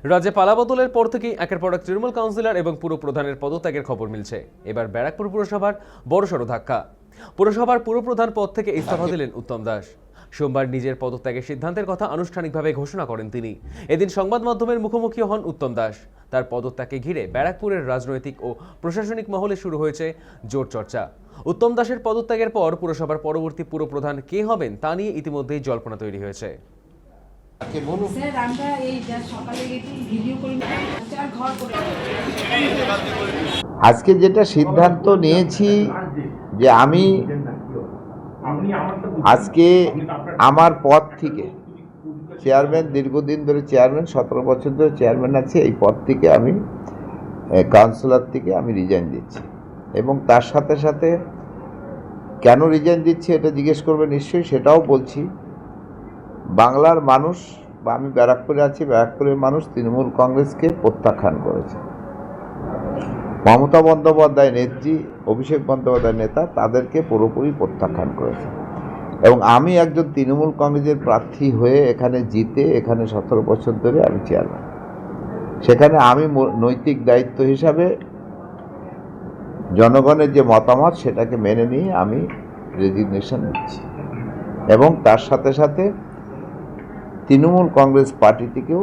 রাজ্যে পালাবদলের পর থেকেই একের পর এক তৃণমূল কাউন্সিলর এবং পুর প্রধানের পদত্যাগের খবর মিলছে। এবার ব্যারাকপুর পুরসভার বড়সড় ধাক্কা। পুরসভার পুরপ্রধান পদ থেকে ইস্তফা দিলেন উত্তম দাস। সোমবার নিজের পদত্যাগের সিদ্ধান্তের কথা আনুষ্ঠানিকভাবে ঘোষণা করেন তিনি। এদিন সংবাদ মাধ্যমের মুখোমুখি হন উত্তম দাস। তার পদত্যাগকে ঘিরে ব্যারাকপুরের রাজনৈতিক ও প্রশাসনিক মহলে শুরু হয়েছে জোর চর্চা। উত্তম দাসের পদত্যাগের পর পুরসভার পরবর্তী পুরপ্রধান কে হবেন তা নিয়ে ইতিমধ্যেই জল্পনা তৈরি হয়েছে। আজকে যেটা সিদ্ধান্ত নিয়েছি যে আমি আজকে আমার পদ থেকে চেয়ারম্যান, দীর্ঘদিন ধরে চেয়ারম্যান, 17 বছর ধরে চেয়ারম্যান আছে, এই পদ থেকে আমি কাউন্সিলর থেকে আমি রিজাইন দিচ্ছি। এবং তার সাথে সাথে কেন রিজাইন দিচ্ছি এটা জিজ্ঞেস করবে নিশ্চয়ই, সেটাও বলছি। বাংলার মানুষ বা আমি ব্যারাকপুরে আছি, ব্যারাকপুরের মানুষ তৃণমূল কংগ্রেসকে প্রত্যাখ্যান করেছে। মমতা বন্দ্যোপাধ্যায় নেত্রী, অভিষেক বন্দ্যোপাধ্যায় নেতা, তাদেরকে পুরোপুরি প্রত্যাখ্যান করেছে। এবং আমি একজন তৃণমূল কংগ্রেসের প্রার্থী হয়ে এখানে জিতে, এখানে 17 বছর ধরে আমি চেয়ারম্যান। সেখানে আমি নৈতিক দায়িত্ব হিসাবে জনগণের যে মতামত সেটাকে মেনে নিয়ে আমি রেজিগনেশন দিচ্ছি। এবং তার সাথে সাথে তৃণমূল কংগ্রেস পার্টি থেকেও